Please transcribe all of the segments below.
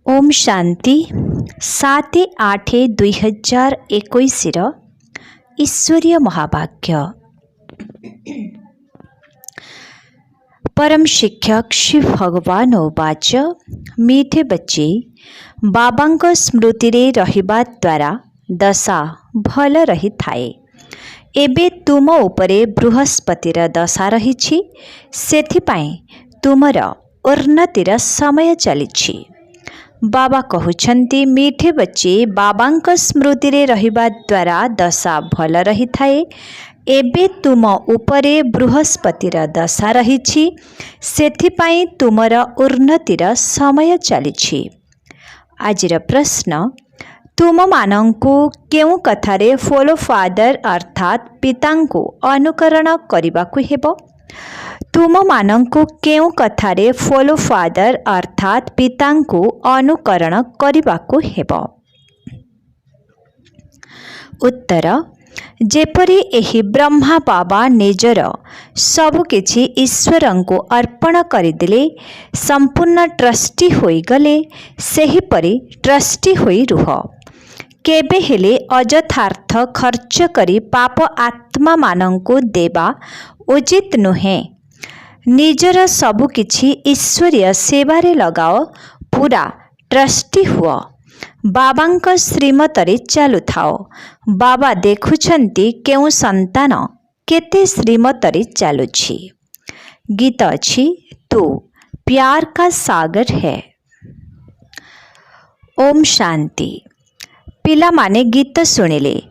ओम शांति 7/8/2021 ईश्वरीय महावाक्य। परम शिक्षक श्री भगवान उवाच मीठे बच्चे बाबांक स्मृति रे रहिबा द्वारा दशा भल रही थाए। एबे तुम उपरे बृहस्पतिर दशा रहिछि, सेथिपाई तुमर उन्नतिर समय चलिछि। बाबा कहउछन्ति मीठे बच्चे बाबांक स्मृति रे रहिबा द्वारा दशा भल रही थाए। एबे तुम उपरे बृहस्पतिर दशा रहिछि, सेथिपाई तुमर उन्नतिर समय चलिछि। आजिर प्रश्न, तुम मानंकु केउ कथारे फॉलो फादर अर्थात पितांकु अनुकरण करिबाकु हेबो? तुम मानंकु केउ कथारे फॉलो फादर अर्थात पितांकु अनुकरण करिबाकु हेबो? उत्तर, जेपरि एही ब्रह्मा बाबा निजर सबु किछि ईश्वरंकु अर्पण करिदेले संपूर्ण ट्रस्टी होई गले, सेहीपरि ट्रस्टी होई रुह। केबे हेले अजथार्थ खर्च करी पाप आत्मा मानंकु देबा उचित नुहे। निजर सबु किछि ईश्वरीय सेवारे लगाओ, पूरा ट्रस्टी हुआ। बाबांक श्रीमतरे चालु थाओ। बाबा देखुछन्ति केउ संतान केते श्रीमतरे चालुछि। गीत अछि तू प्यार का सागर है। ओम शांति। पिला माने गीत सुनिले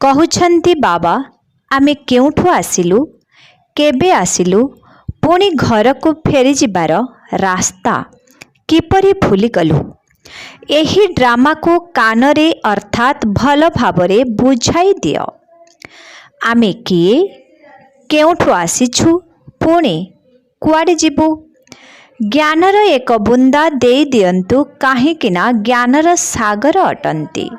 कहउछन्ति बाबा आमे केउठु आसिलु, केबे आसिलु, पुणी घर को फेरी जिबार रास्ता किपरि भूली गलु। एही ड्रामा को कानरे अर्थात भल भावरे बुझाई दियो। आमे किए, केउठु आसिछु, पुणी कुआडे जिबु। ज्ञानर एक बुंदा देई दियंतु, काहेकिना ज्ञानर सागर अटंती।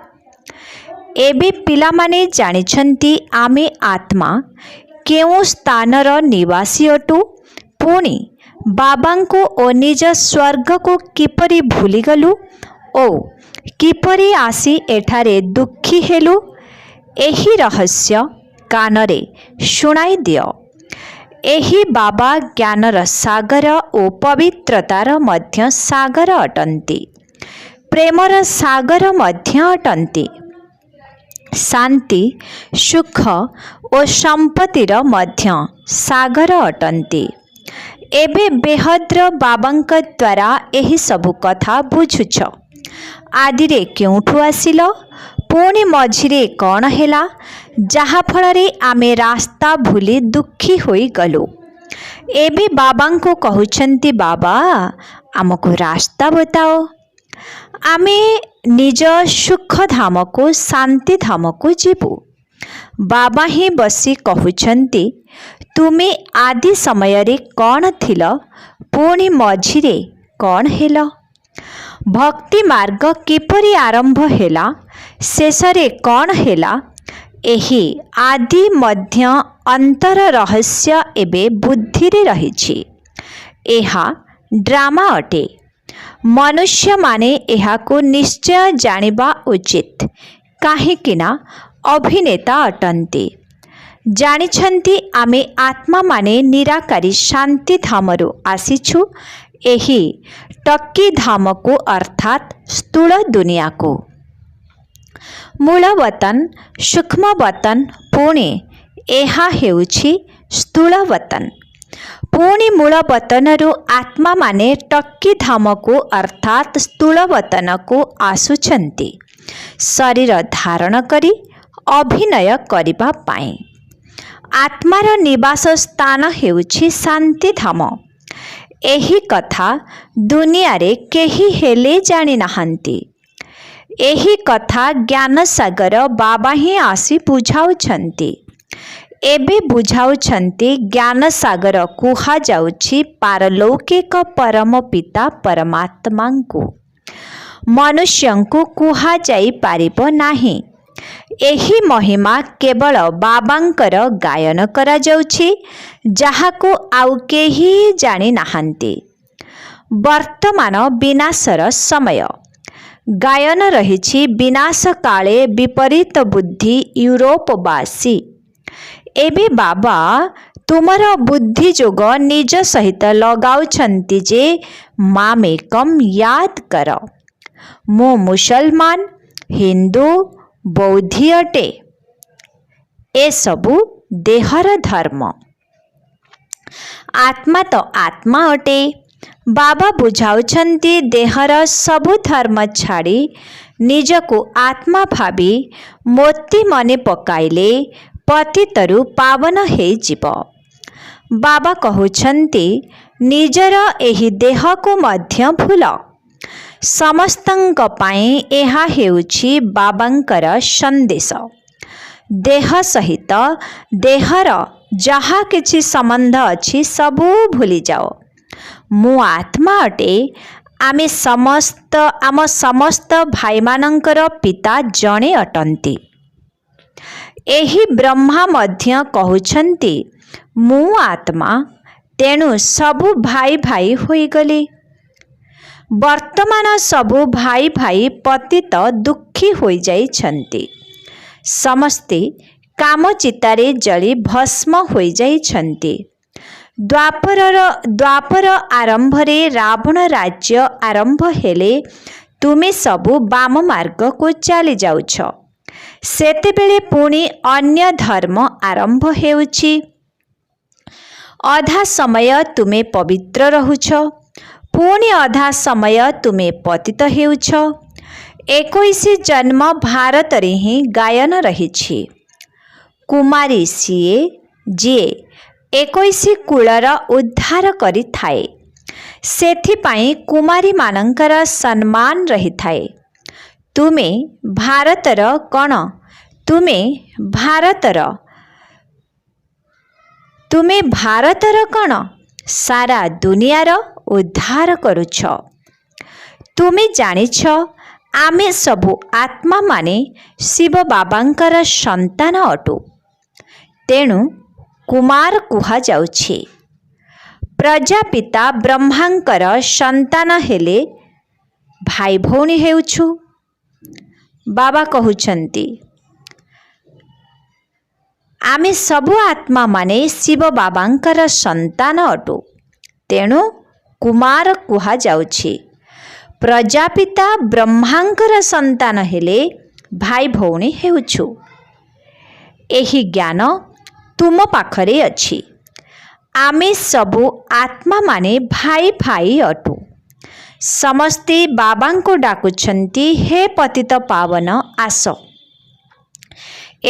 एबे पिलामाने जानिछन्ति आमे आत्मा केउ स्थानर निवासी अटु, पुणी बाबांको ओ निज स्वर्ग को किपरि भूली गलु ओ किपरि आसी एठारे दुखी हेलु। एही रहस्य कानरे शुणाई दियो। एही बाबा ज्ञानर सागर ओ पवित्रतार मध्य सागर अटंती, प्रेमर सागर मध्य अटंती, शांति सुख ओ संपत्तिर मध्य सागर अटंती। एबे बेहद्र बाबांक द्वारा एही सबु कथा बुझुछ। आदिरे केउठु आसिल, पुणी मझिरे कौन हेला, जहा फलरे आमे रास्ता भूली दुखी होई गलु। एबे बाबांको कहउछन्ति बाबा आमको रास्ता बताओ। आमे निज सुख धाम को शांति धाम को जीवु। बाबा ही बसी कहउछन्ति तुमे आदि समय रे कौन थिल, पुणी मझिरे कौन हेल। भक्ति मार्ग किपरि आरंभ हेला, शेषरे कौन हेला। एही आदि मध्य अंतर रहस्य एबे बुद्धि रे रहिछि। एहा ड्रामा अटे। मनुष्य माने एहाको निश्चय जानिबा उचित, काहेकिना अभिनेता अटंती। जानिछन्ति आमे आत्मा माने निराकारी शांति धामरु आसिछु, एही टक्की धाम को अर्थात स्थूल दुनिया को। मूल वतन सूक्ष्म वतन, पुणे एहा हेउछि स्थूल वतन। पुणी मूल वतनरु आत्मा माने टक्की धाम को अर्थात स्थूल वतन को आसुछन्ति, शरीर धारण करी अभिनय करिबा पाई। आत्मार निवास स्थान हेउछि शांति धाम। एही कथा दुनिया रे केही हेले जानि नाहंती। एही कथा ज्ञान सागर बाबा ही आसी बुझाउछन्ति। एबे बुझाउछन्ति ज्ञान सागर कुहा जाउछि पारलौकिक परम पिता परमात्मांकु। मनुष्यंकु कुहा जाई पारिबो नाही। एही महिमा केवल बाबांकर गायन करा जाउछि, जाहाको आउ केही जानि नाहंती। वर्तमान विनाशर समय ଗାୟନ ରହିଛି ବିନାଶ କାଳେ ବିପରୀତ ବୁଦ୍ଧି ୟୁରୋପବାସୀ। ଏବେ ବାବା ତୁମର ବୁଦ୍ଧି ଯୋଗ ନିଜ ସହିତ ଲଗାଉଛନ୍ତି ଯେ ମାମେକମ୍ ୟାଦ କର, ମୁଁ ମୁସଲମାନ, ହିନ୍ଦୁ, ବୌଦ୍ଧୀ ଅଟେ। ଏସବୁ ଦେହର ଧର୍ମ। ଆତ୍ମା ତ ଆତ୍ମା ଅଟେ। ବାବା ବୁଝାଉଛନ୍ତି ଦେହର ସବୁ ଧର୍ମ ଛାଡ଼ି ନିଜକୁ ଆତ୍ମା ଭାବି ମୋତି ମନେ ପକାଇଲେ ପତିତରୁ ପାବନ ହେଇଯିବ। ବାବା କହୁଛନ୍ତି ନିଜର ଏହି ଦେହକୁ ମଧ୍ୟ ଭୁଲ। ସମସ୍ତଙ୍କ ପାଇଁ ଏହା ହେଉଛି ବାବାଙ୍କର ସନ୍ଦେଶ। ଦେହ ସହିତ ଦେହର ଯାହା କିଛି ସମ୍ବନ୍ଧ ଅଛି ସବୁ ଭୁଲିଯାଅ। ମୁଁ ଆତ୍ମା ଅଟେ। ଆମ ସମସ୍ତ ଭାଇମାନଙ୍କର ପିତା ଜଣେ ଅଟନ୍ତି। ଏହି ବ୍ରହ୍ମା ମଧ୍ୟ କହୁଛନ୍ତି ମୁଁ ଆତ୍ମା, ତେଣୁ ସବୁ ଭାଇ ଭାଇ ହୋଇଗଲେ। ବର୍ତ୍ତମାନ ସବୁ ଭାଇ ଭାଇ ପତିତ ଦୁଃଖୀ ହୋଇଯାଇଛନ୍ତି। ସମସ୍ତେ କାମଚିତାରେ ଜଳି ଭସ୍ମ ହୋଇଯାଇଛନ୍ତି। ଦ୍ୱାପର ଆରମ୍ଭରେ ରାବଣ ରାଜ୍ୟ ଆରମ୍ଭ ହେଲେ ତୁମେ ସବୁ ବାମ ମାର୍ଗକୁ ଚାଲିଯାଉଛ। ସେତେବେଳେ ପୁଣି ଅନ୍ୟ ଧର୍ମ ଆରମ୍ଭ ହେଉଛି। ଅଧା ସମୟ ତୁମେ ପବିତ୍ର ରହୁଛ, ପୁଣି ଅଧା ସମୟ ତୁମେ ପତିତ ହେଉଛ। 21 ଜନ୍ମ ଭାରତରେ ହିଁ ଗାୟନ ରହିଛି। କୁମାରୀ ସିଏ ଯିଏ 21 କୁଳର ଉଦ୍ଧାର କରିଥାଏ। ସେଥିପାଇଁ କୁମାରୀମାନଙ୍କର ସମ୍ମାନ ରହିଥାଏ। ତୁମେ ଭାରତର କ'ଣ? ତୁମେ ଭାରତର କ'ଣ? ସାରା ଦୁନିଆର ଉଦ୍ଧାର କରୁଛ। ତୁମେ ଜାଣିଛ ଆମେ ସବୁ ଆତ୍ମାମାନେ ଶିବ ବାବାଙ୍କର ସନ୍ତାନ ଅଟୁ। ତେଣୁ କୁମାର କୁହାଯାଉଛି। ପ୍ରଜାପିତା ବ୍ରହ୍ମାଙ୍କର ସନ୍ତାନ ହେଲେ ଭାଇ ଭଉଣୀ ହେଉଛୁ। ବାବା କହୁଛନ୍ତି ଆମେ ସବୁ ଆତ୍ମାମାନେ ଶିବ ବାବାଙ୍କର ସନ୍ତାନ ଅଟୁ। ତେଣୁ କୁମାର କୁହାଯାଉଛି। ପ୍ରଜାପିତା ବ୍ରହ୍ମାଙ୍କର ସନ୍ତାନ ହେଲେ ଭାଇ ଭଉଣୀ ହେଉଛୁ। ଏହି ଜ୍ଞାନ ତୁମ ପାଖରେ ଅଛି। ଆମେ ସବୁ ଆତ୍ମାମାନେ ଭାଇ ଭାଇ ଅଟୁ। ସମସ୍ତେ ବାବାଙ୍କୁ ଡାକୁଛନ୍ତି ହେ ପତିତ ପାବନ ଆସ।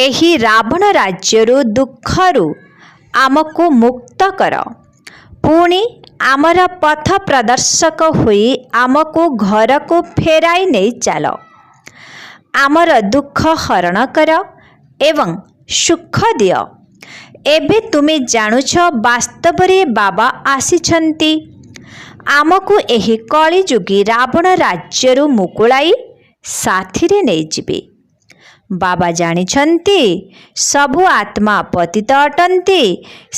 ଏହି ରାବଣ ରାଜ୍ୟରୁ ଦୁଃଖରୁ ଆମକୁ ମୁକ୍ତ କର। ପୁଣି ଆମର ପଥ ପ୍ରଦର୍ଶକ ହୋଇ ଆମକୁ ଘରକୁ ଫେରାଇ ନେଇ ଚାଲ। ଆମର ଦୁଃଖ ହରଣ କର ଏବଂ ସୁଖ ଦିଅ। ଏବେ ତୁମେ ଜାଣୁଛ ବାସ୍ତବରେ ବାବା ଆସିଛନ୍ତି ଆମକୁ ଏହି କଳିଯୁଗୀ ରାବଣ ରାଜ୍ୟରୁ ମୁକୁଳାଇ ସାଥିରେ ନେଇଯିବେ। ବାବା ଜାଣିଛନ୍ତି ସବୁ ଆତ୍ମା ପତିତ ଅଟନ୍ତି।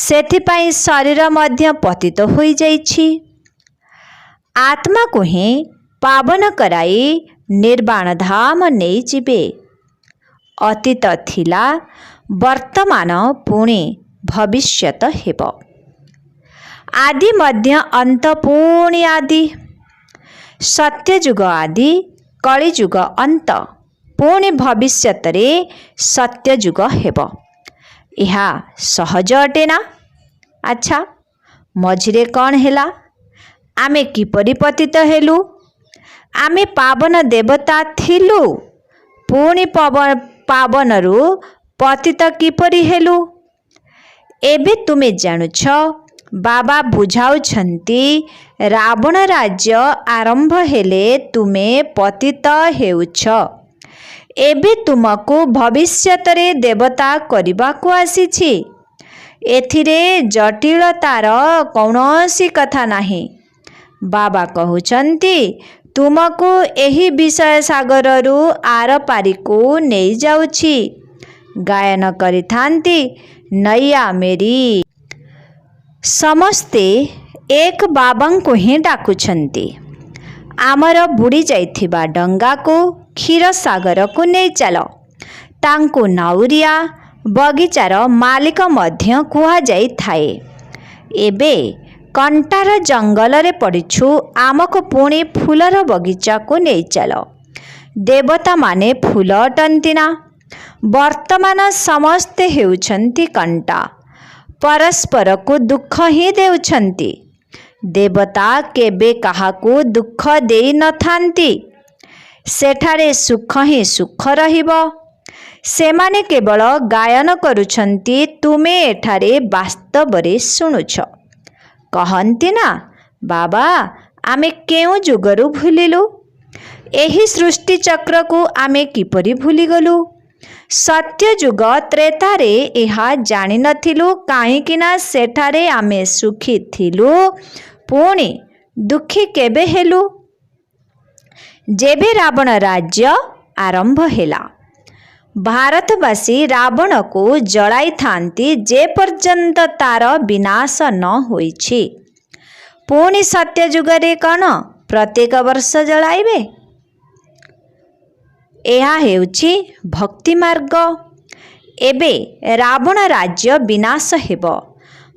ସେଥିପାଇଁ ଶରୀର ମଧ୍ୟ ପତିତ ହୋଇଯାଇଛି। ଆତ୍ମାକୁ ହିଁ ପାବନ କରାଇ ନିର୍ବାଣ ଧାମ ନେଇଯିବେ। ଅତୀତ ଥିଲା, ବର୍ତ୍ତମାନ ପୁଣି ଭବିଷ୍ୟତ ହେବ। ଆଦି ମଧ୍ୟ ଅନ୍ତ ପୁଣି ଆଦି। ସତ୍ୟଯୁଗ ଆଦି, କଳିଯୁଗ ଅନ୍ତ, ପୁଣି ଭବିଷ୍ୟତରେ ସତ୍ୟଯୁଗ ହେବ। ଏହା ସହଜ ଅଟେ ନା? ଆଚ୍ଛା, ମଝିରେ କ'ଣ ହେଲା? ଆମେ କିପରି ପତିତ ହେଲୁ? ଆମେ ପାବନ ଦେବତା ଥିଲୁ, ପୁଣି ପାବନରୁ ପତିତ କିପରି ହେଲୁ? ଏବେ ତୁମେ ଜାଣୁଛ ବାବା ବୁଝାଉଛନ୍ତି ରାବଣ ରାଜ୍ୟ ଆରମ୍ଭ ହେଲେ ତୁମେ ପତିତ ହେଉଛ। ଏବେ ତୁମକୁ ଭବିଷ୍ୟତରେ ଦେବତା କରିବାକୁ ଆସିଛି। ଏଥିରେ ଜଟିଳତାର କୌଣସି କଥା ନାହିଁ। ବାବା କହୁଛନ୍ତି ତୁମକୁ ଏହି ବିଷୟ ସାଗରରୁ ଆର ପାରିକୁ ନେଇଯାଉଛି। ଗାୟନ କରିଥାନ୍ତି ନୈୟା ମେରି। ସମସ୍ତେ ଏକ ବାବାଙ୍କୁ ହିଁ ଡାକୁଛନ୍ତି। आमर बुड़ी जाइथिबा डंगा को क्षीर सागर को नहीं चल। तांको नाउरिया बगीचार मालिक मध्य कुहा जाई थाए। एबे कंटार जंगल रे पड़िछु, आमको पुणी फूलर बगीचा को नहीं चल। देवता माने फूल अटंतिना। वर्तमान समस्ते हेउछंती कंटा, परस्पर को दुख ही देउछंती। देवता केबे काहाकू दुख देई न थांती। सेठारे सुख ही सुख रहिबो। सेमाने केवल गायन करुछंती, तुमे एठारे वास्तवरे शुणुछ। कहंती ना, बाबा आमे केउ जुगरु भूलिलु? एही सृष्टि चक्र को आमे किपरि भूलिगलु? सत्य जुग त्रेतारे एहा जानि नथिलु, काहीकिना सेठारे आमे सुखी थिलु, पुणी दुखी केबे हेलु? जेबे रावण राज्य आरंभ हेला। भारतवासी रावण को जलाई थांती जे पर्यंत तार विनाश न होईछि। पुणी सत्य जुगरे कौन प्रत्येक वर्ष जलाइबे? एहा हेउछि भक्ति मार्ग। एबे रावण राज्य विनाश हेब।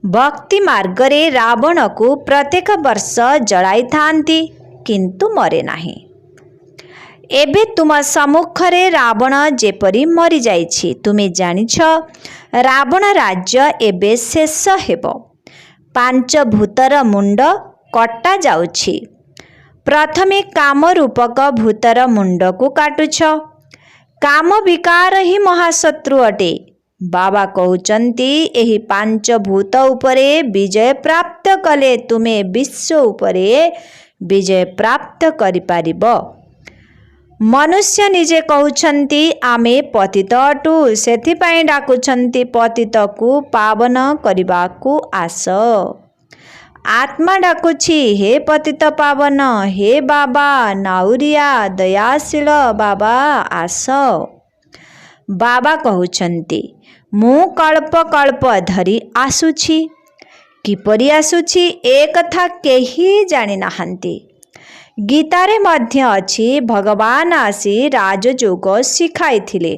भक्ति मार्ग रे रावण को प्रत्येक वर्ष जलाई थांती, किंतु मरे नाही। एबे तुम सम्मुखरे रावण जेपरी मरी जाइछि, तुमे जानिछ रावण राज्य एबे शेष हेब। पांच भूतर मुंड कटा जाउछि। प्रथमे काम रूपक भूतर मुंड को काटुछ। काम विकार ही महाशत्रु अटे। बाबा कहउचंती, एही पांच भूत उपरे विजय प्राप्त कले तुमे विश्व उपरे विजय प्राप्त करि पारिबो। मनुष्य निजे कहउछंती, आमे पतित अटु, सेथिपाई डाकुछंती पतित को पावन करिबाकू आस। आत्मा डाकुछि, हे पतित पावन, हे बाबा नाउरिया दयाशील बाबा आस। बाबा कहउछंती, मु कल्प कल्प धरी आसुछि। किपरि आसुछि ए कथा केही जानि नाहंती। गीतारे मध्य अछि, भगवान आसी राजयोग शिखाइथिले,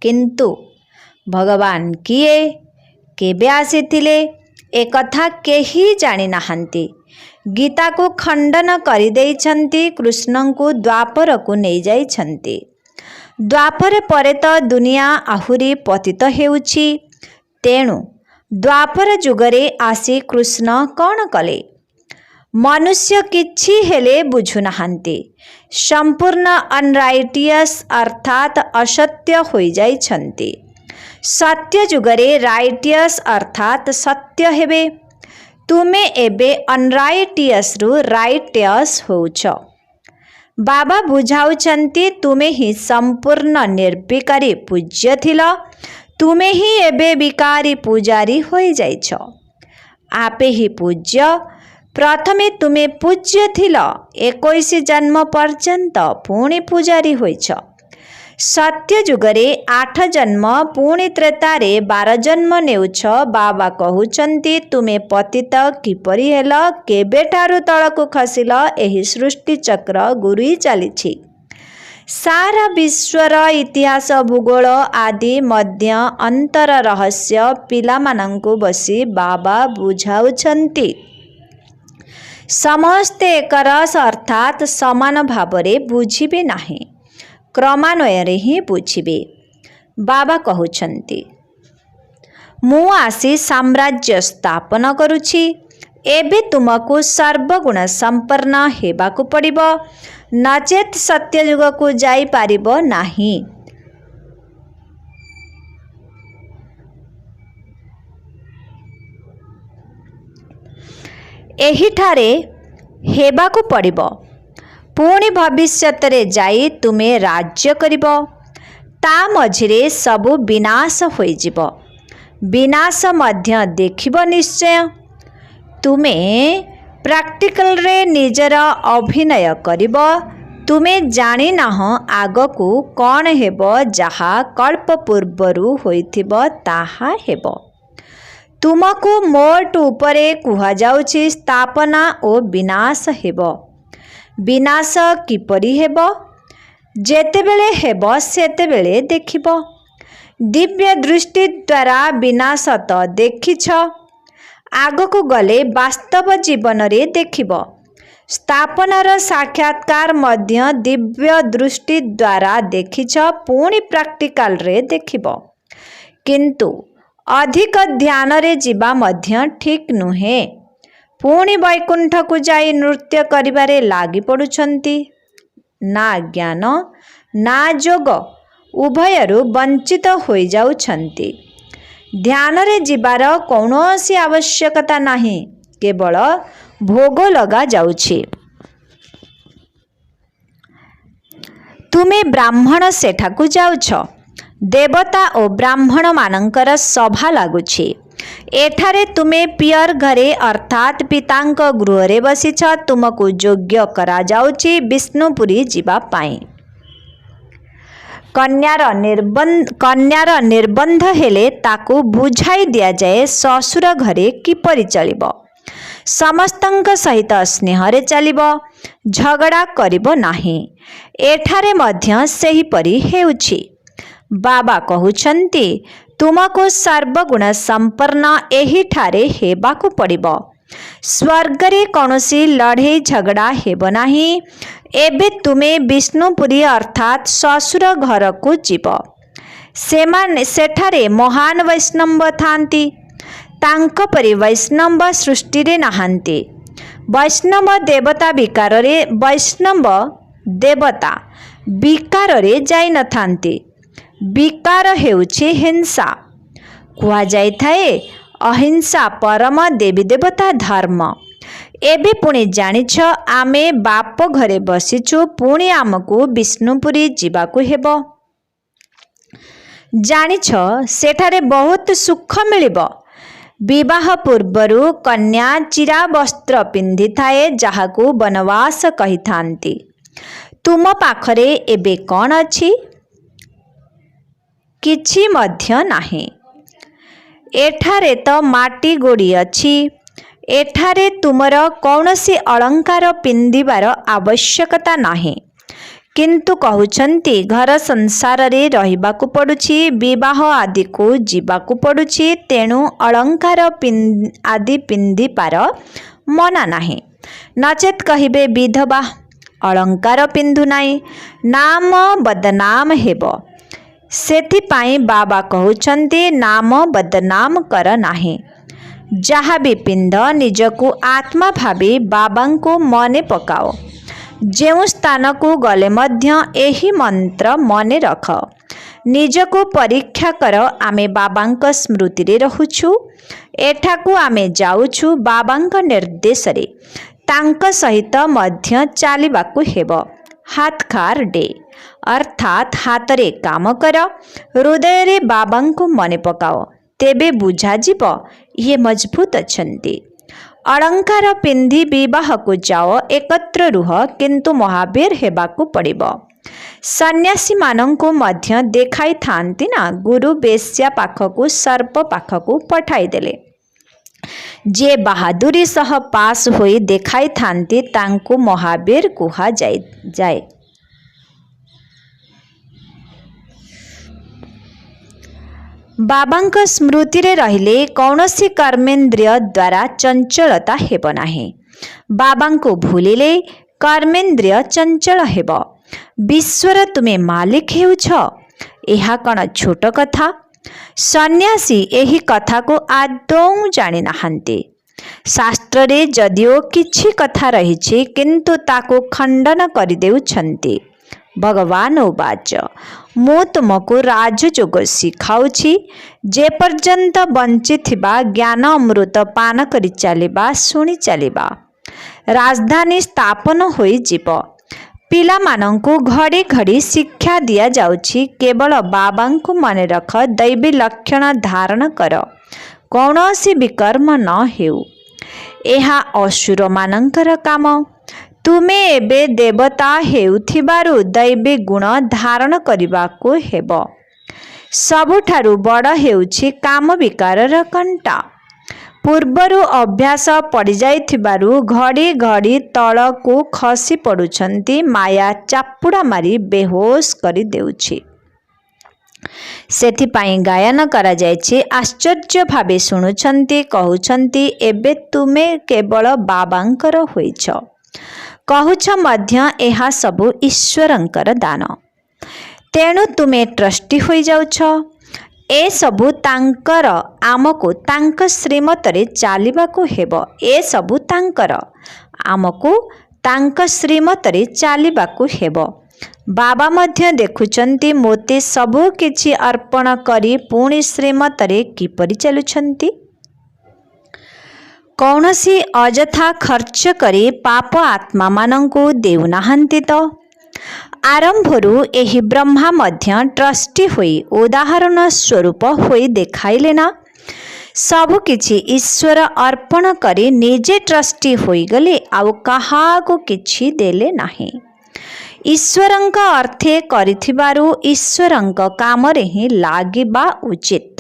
किंतु भगवान किए, केबे आसीथिले ए कथा केही जानि नाहंती। गीता को खंडन करि देइछंती, कृष्ण को द्वापर को नहीं जाइछंती। द्वापर परे तो दुनिया आहुरी पतित हेउछि। तेणु द्वापर जुगरे आसी कृष्ण कौन कले? मनुष्य किछि हेले बुझु नाहंती। संपूर्ण अनराइटियस अर्थात असत्य होई जाइछंती। सत्य जुगरे राइटियस अर्थात सत्य हेबे। तुमे एबे अनराइटियस रु राइटियस होउछ। बाबा बुझाउछंती, तुमे ही संपूर्ण निर्विकारी पूज्य थिल, तुमे ही एबे विकारी पूजारी होई जाइछ। आपे ही पूज्य। प्रथमे तुमे पूज्य थिल 21 जन्म पर्यंत, पुणी पूजारी होइछ। सत्य जुगरे 8 जन्म, पुणी त्रेतारे 12 जन्म नेउछ। बाबा कहउचंती, तुमे पतित किपरि हेल, केबेठारु तळकु खसिल, एही सृष्टि चक्र गुरुई चलिछि। सारा विश्वर इतिहास भूगोल आदि मध्य अंतर रहस्य पिलामानंकु बसी बाबा बुझाउछंती। समस्ते एक रस अर्थात समान भावरे बुझिबे नाही, क्रमान्वୟରେ ही बुझिबे। बाबा कहउछंती, मु आसी साम्राज्य स्थापन करुछि। एबे तुमको सर्वगुण संपन्न हेबाकू पड़िबो, नचेत सत्य युग को जाई पारिबो नाही। एहिठारे हेबाकू पड़िबो, पुणी भविष्यत रे जाई तुमे राज्य करिबो। ता मझिरे सबु विनाश होई जिवो। विनाश मध्य देखिबो निश्चय। तुमे प्रैक्टिकल रे निजर अभिनय करिबो। तुमे जानि नाह आगकू कौन हेबो, जहा कल्प पूर्वरु होइथिबो ताहा हेबो। तुमको मोट उपरे कुहा जाउछि स्थापना ओ विनाश हेबो। विनाश किपरि हेब जेतेबेले हेब सेतेबेले देखिब। दिव्य दृष्टि द्वारा विनाश तो देखिछ, आगको गले वास्तव जीवन रे देखिब। स्थापनार साक्षात्कार मध्य दिव्य दृष्टि द्वारा देखिछ, पुणी प्रैक्टिकल रे देखिब। किंतु अधिक ध्यान रे जीवा मध्य ठीक नुहे। पुणी वैकुंठ को जाई नृत्य करिबारे लागी पड़ुछंती। ना ज्ञान ना जोग उभयरु वंचित होई जाउछंती। ध्यान रे जीवार कौनसी आवश्यकता नहीं, केवल भोग लगा जाउछि। तुमे ब्राह्मण सेठाकु जाउछ, देवता और ब्राह्मण मानंकर सभा लागुछि। एठारे तुमे पियर घरे अर्थात पितांक गृह रे बसिछ। तुमको योग्य करा जाउछि विष्णुपुरी जीवा पाई। कन्यार निर्बंध हेले ताकू बुझाई दिया जाए ससुर घरे किपरि चलिब। समस्तंक सहित स्नेह रे चलिब, झगड़ा करिब नाही। एठारे मध्य सेहिपरि हेउछि। बाबा कहउछंती तुमको सर्वगुण संपन्न एही ठारे हेबाकू पड़िब। स्वर्ग रे कौनसी लड़े झगड़ा हेब नाही। एबे तुमे विष्णुपुरी अर्थात ससुर घर को जीव। सेठारे महान वैष्णव थांती, तांको परि वैष्णव सृष्टि रे नहांती। वैष्णव देवता विकार रे वैष्णव देवता विकार रे जाई न थांती। विकार हेउछि हिंसा। कुआ जाई थाए अहिंसा परम देवी देवता धर्म। एबे पुणी जानिछ आमे बाप घरे बसिछु, पुणी आमको विष्णुपुरी जीवाकू हेब। जानिछ सेठारे बहुत सुख मिलिब। विवाह पूर्वरु कन्या चिरा वस्त्र पिंधि थाए, जहाकू वनवास कहि थांती। तुम पाखरे एबे कौन अछि? किछि मध्य नाही। एठारे तो माटी गोड़ी अछि। एठारे तुमर कौनसी अलंकार पिंधिबार आवश्यकता नाही। किंतु कहउछंती घर संसार रे रहिबाकू पड़ुछि, विवाह आदि को जीवाकू पड़ुछि, तेणु अलंकार आदि पिंधिबार मना नाही। नचेत कहिबे विधवा अलंकार पिंधु नाही, नाम बदनाम हेब। सेथिपाई बाबा कहउछंती नाम बदनाम कर नाही। जहाँ भी पिंध निजको आत्मा भावी बाबांको मने पकाओ। जेउ स्थान को गले मध्य एही मंत्र मने रख। निजको परीक्षा कर, आमे बाबांक स्मृति रे रहुछु। एठाकू आमे जाउछु बाबांक निर्देश रे। तांक सहित मध्य चालिबाकू हेब। हाथखार डे अर्थात हातरे काम कर, हृदय रे बाबांको मने पकाओ। तेबे बुझा जीव ये मजबूत अछंती। अलंकार पिंधि विवाह को जाओ, एकत्र रुह, किंतु महावीर हेबाकू पड़िब। सन्यासी मानंको मध्य देखाई थांती ना, गुरु बेश्या पाखकू सर्प पाखकू पठाई देले। जे बहादुरी सह पास होई देखाई थांती तांकू महावीर कुहा जाए। बाबांक स्मृति रे रहिले कौनसी कर्मेंद्रिय द्वारा चंचलता हेब नाही। बाबांको भूलिले कर्मेंद्रिय चंचल हेब। विश्वर तुमे मालिक हेउछ, एहा कण छोट कथा। सन्यासी एही कथा को आदौ जानि नाहंती। शास्त्र रे जदिओ किछि कथा रहिछि, किंतु ताको खंडन करि देउछंती। भगवान उवाच मु तुमको राजयोग शिखाउछि, जे पर्यंत बंचिथिबा ज्ञान अमृत पान करि चलिबा, सुनि चलिबा, राजधानी स्थापन होई जीव। पिला मानंकु घड़ी घड़ी शिक्षा दिया जाउछि, केवल बाबांकु मने रख, दैवी लक्षण धारण कर, कौनसी विकर्म न हेउ। एहा असुर मानंकर काम। तुमे एबे देवता हेउथिबारु दैवी गुण धारण करिबाकू हेब। सबुठारु बड़ हेउछि काम विकारर कंटा। ପୂର୍ବରୁ ଅଭ୍ୟାସ ପଡ଼ିଯାଇଥିବାରୁ ଘଡ଼ି ଘଡ଼ି ତଳକୁ ଖସି ପଡ଼ୁଛନ୍ତି। ମାୟା ଚାପୁଡ଼ା ମାରି ବେହୋସ କରିଦେଉଛି। ସେଥିପାଇଁ ଗାୟନ କରାଯାଇଛି। ଆଶ୍ଚର୍ଯ୍ୟ ଭାବେ ଶୁଣୁଛନ୍ତି, କହୁଛନ୍ତି, ଏବେ ତୁମେ କେବଳ ବାବାଙ୍କର ହୋଇଛ। କହୁଛ ମଧ୍ୟ ଏହା ସବୁ ଈଶ୍ୱରଙ୍କର ଦାନ। ତେଣୁ ତୁମେ ଟ୍ରଷ୍ଟି ହୋଇଯାଉଛ। ଏସବୁ ତାଙ୍କର, ଆମକୁ ତାଙ୍କ ଶ୍ରୀମତରେ ଚାଲିବାକୁ ହେବ। ଏସବୁ ତାଙ୍କର, ଆମକୁ ତାଙ୍କ ଶ୍ରୀମତରେ ଚାଲିବାକୁ ହେବ। ବାବା ମଧ୍ୟ ଦେଖୁଛନ୍ତି ମୋତେ ସବୁ କିଛି ଅର୍ପଣ କରି ପୁଣି ଶ୍ରୀମତରେ କିପରି ଚାଲୁଛନ୍ତି। କୌଣସି ଅଯଥା ଖର୍ଚ୍ଚ କରି ପାପ ଆତ୍ମାମାନଙ୍କୁ ଦେଉନାହାନ୍ତି ତ। ଆରମ୍ଭରୁ ଏହି ବ୍ରହ୍ମା ମଧ୍ୟ ଟ୍ରଷ୍ଟି ହୋଇ ଉଦାହରଣ ସ୍ୱରୂପ ହୋଇ ଦେଖାଇଲେ ନା। ସବୁକିଛି ଈଶ୍ୱର ଅର୍ପଣ କରି ନିଜେ ଟ୍ରଷ୍ଟି ହୋଇଗଲେ, ଆଉ କାହାକୁ କିଛି ଦେଲେ ନାହିଁ। ଈଶ୍ୱରଙ୍କ ଅର୍ଥେ କରିଥିବାରୁ ଈଶ୍ୱରଙ୍କ କାମରେ ହିଁ ଲାଗିବା ଉଚିତ।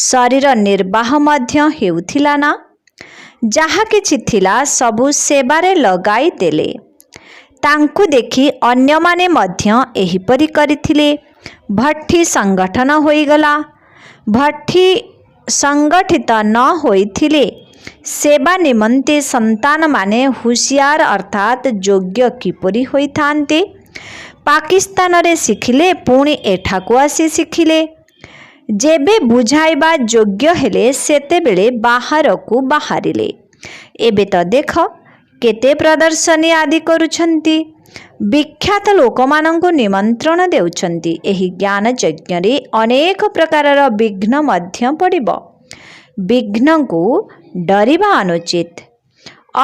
ଶରୀର ନିର୍ବାହ ମଧ୍ୟ ହେଉଥିଲା ନା। ଯାହା କିଛି ଥିଲା ସବୁ ସେବାରେ ଲଗାଇ ଦେଲେ। ତାଙ୍କୁ ଦେଖି ଅନ୍ୟମାନେ ମଧ୍ୟ ଏହିପରି କରିଥିଲେ। ଭଟ୍ଟି ସଂଗଠନ ହୋଇଗଲା। ଭଟ୍ଟି ସଂଗଠିତ ନ ହୋଇଥିଲେ ସେବା ନିମନ୍ତେ ସନ୍ତାନମାନେ ହୁସିଆର ଅର୍ଥାତ୍ ଯୋଗ୍ୟ କିପରି ହୋଇଥାନ୍ତେ? ପାକିସ୍ତାନରେ ଶିଖିଲେ, ପୁଣି ଏଠାକୁ ଆସି ଶିଖିଲେ। ଯେବେ ବୁଝାଇବା ଯୋଗ୍ୟ ହେଲେ ସେତେବେଳେ ବାହାରକୁ ବାହାରିଲେ। ଏବେ ତ ଦେଖ କେତେ ପ୍ରଦର୍ଶନୀ ଆଦି କରୁଛନ୍ତି। ବିଖ୍ୟାତ ଲୋକମାନଙ୍କୁ ନିମନ୍ତ୍ରଣ ଦେଉଛନ୍ତି। ଏହି ଜ୍ଞାନ ଯଜ୍ଞରେ ଅନେକ ପ୍ରକାରର ବିଘ୍ନ ମଧ୍ୟ ପଡ଼ିବ। ବିଘ୍ନକୁ ଡରିବା ଅନୁଚିତ।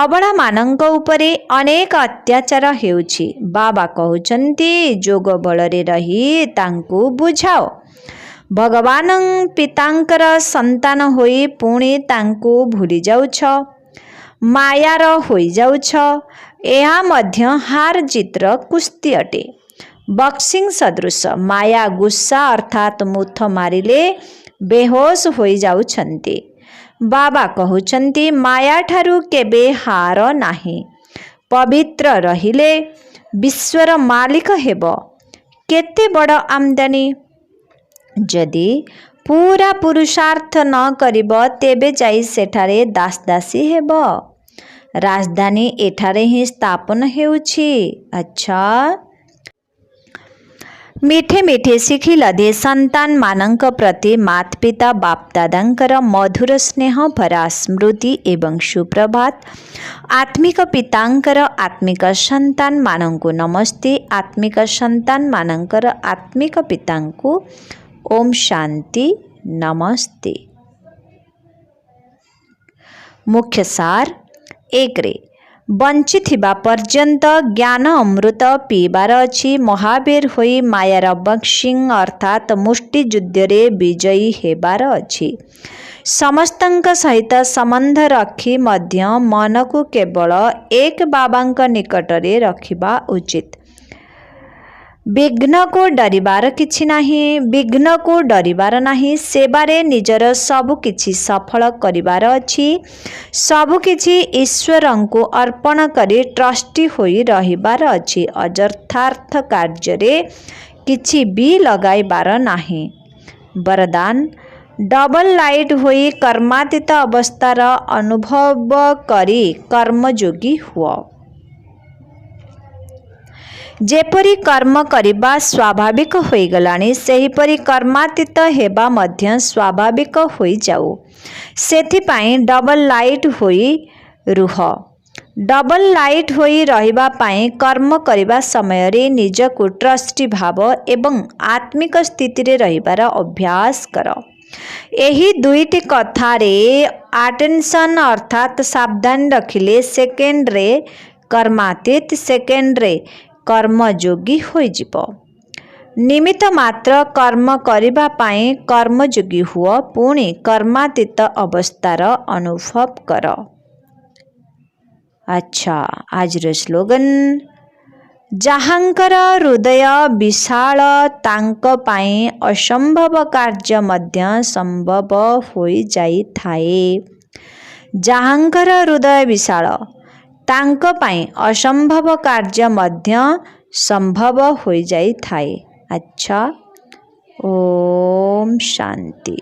ଅବଳାମାନଙ୍କ ଉପରେ ଅନେକ ଅତ୍ୟାଚାର ହେଉଛି। ବାବା କହୁଛନ୍ତି ଯୋଗ ବଳରେ ରହି ତାଙ୍କୁ ବୁଝାଅ। ଭଗବାନ ପିତାଙ୍କର ସନ୍ତାନ ହୋଇ ପୁଣି ତାଙ୍କୁ ଭୁଲି ଯାଉଛ। ମାୟାର ହୋଇଯାଉଛ। ଏହା ମଧ୍ୟ ହାର ଜିତ୍ର କୁସ୍ତି ଅଟେ। ବକ୍ସିଂ ସଦୃଶ। ମାୟା ଗୁସ୍ସା ଅର୍ଥାତ୍ ମୁଥ ମାରିଲେ ବେହୋସ ହୋଇଯାଉଛନ୍ତି। ବାବା କହୁଛନ୍ତି ମାୟାଠାରୁ କେବେ ହାର ନାହିଁ। ପବିତ୍ର ରହିଲେ ବିଶ୍ୱର ମାଲିକ ହେବ। କେତେ ବଡ଼ ଆମଦାନୀ। ଯଦି ପୁରା ପୁରୁଷାର୍ଥ ନ କରିବ ତେବେ ଯାଇ ସେଠାରେ ଦାସଦାସୀ ହେବ। ରାଜଧାନୀ ଏଠାରେ ହିଁ ସ୍ଥାପନ ହେଉଛି। ଆଚ୍ଛା, ମିଠେ ମିଠେ ଶିଖିଲ ଦେ ସନ୍ତାନମାନଙ୍କ ପ୍ରତି ମାତପିତା ବାପଦାଦାଙ୍କର ମଧୁର ସ୍ନେହ ଭରା ସ୍ମୃତି ଏବଂ ସୁପ୍ରଭାତ। ଆତ୍ମିକ ପିତାଙ୍କର ଆତ୍ମିକ ସନ୍ତାନମାନଙ୍କୁ ନମସ୍ତେ। ଆତ୍ମିକ ସନ୍ତାନମାନଙ୍କର ଆତ୍ମିକ ପିତାଙ୍କୁ ଓମ୍ ଶାନ୍ତି ନମସ୍ତେ। ମୁଖ୍ୟ ସାର। 1ରେ ବଞ୍ଚିଥିବା ପର୍ଯ୍ୟନ୍ତ ଜ୍ଞାନ ଅମୃତ ପିଇବାର ଅଛି। ମହାବୀର ହୋଇ ମାୟାର ବକ୍ସିଂ ଅର୍ଥାତ୍ ମୁଷ୍ଟିଯୁଦ୍ଧରେ ବିଜୟୀ ହେବାର ଅଛି। ସମସ୍ତଙ୍କ ସହିତ ସମ୍ବନ୍ଧ ରଖି ମଧ୍ୟ ମନକୁ କେବଳ ଏକ ବାବାଙ୍କ ନିକଟରେ ରଖିବା ଉଚିତ। ବିଘ୍ନକୁ ଡରିବାର କିଛି ନାହିଁ। ବିଘ୍ନକୁ ଡରିବାର ନାହିଁ। ସେବାରେ ନିଜର ସବୁକିଛି ସଫଳ କରିବାର ଅଛି। ସବୁକିଛି ଈଶ୍ୱରଙ୍କୁ ଅର୍ପଣ କରି ଟ୍ରଷ୍ଟି ହୋଇ ରହିବାର ଅଛି। ଅଯଥାର୍ଥ କାର୍ଯ୍ୟରେ କିଛି ବି ଲଗାଇବାର ନାହିଁ। ବରଦାନ। ଡବଲ ଲାଇଟ୍ ହୋଇ କର୍ମାତୀତ ଅବସ୍ଥାର ଅନୁଭବ କରି କର୍ମଯୋଗୀ ହୁଅ। ଯେପରି କର୍ମ କରିବା ସ୍ୱାଭାବିକ ହୋଇଗଲାଣି, ସେହିପରି କର୍ମାତୀତ ହେବା ମଧ୍ୟ ସ୍ୱାଭାବିକ ହୋଇଯାଉ। ସେଥିପାଇଁ ଡବଲ ଲାଇଟ୍ ହୋଇ ରୁହ। ଡବଲ ଲାଇଟ୍ ହୋଇ ରହିବା ପାଇଁ କର୍ମ କରିବା ସମୟରେ ନିଜକୁ ଟ୍ରଷ୍ଟି ଭାବ ଏବଂ ଆତ୍ମିକ ସ୍ଥିତିରେ ରହିବାର ଅଭ୍ୟାସ କର। ଏହି ଦୁଇଟି କଥାରେ ଆଟେନସନ୍ ଅର୍ଥାତ୍ ସାବଧାନ ରଖିଲେ ସେକେଣ୍ଡରେ କର୍ମାତୀତ, ସେକେଣ୍ଡରେ କର୍ମଯୋଗୀ ହୋଇଯିବ। ନିମିତ୍ତ ମାତ୍ର କର୍ମ କରିବା ପାଇଁ କର୍ମଯୋଗୀ ହୁଅ, ପୁଣି କର୍ମାତୀତ ଅବସ୍ଥାର ଅନୁଭବ କର। ଆଚ୍ଛା, ଆଜିର ସ୍ଲୋଗାନ। ଯାହାଙ୍କର ହୃଦୟ ବିଶାଳ ତାଙ୍କ ପାଇଁ ଅସମ୍ଭବ କାର୍ଯ୍ୟ ମଧ୍ୟ ସମ୍ଭବ ହୋଇଯାଇଥାଏ। ଯାହାଙ୍କର ହୃଦୟ ବିଶାଳ ତାଙ୍କ ପାଇଁ ଅସମ୍ଭବ କାର୍ଯ୍ୟ ମଧ୍ୟ ସମ୍ଭବ ହୋଇଯାଇଥାଏ। ଆଚ୍ଛା, ଓମ୍ ଶାନ୍ତି।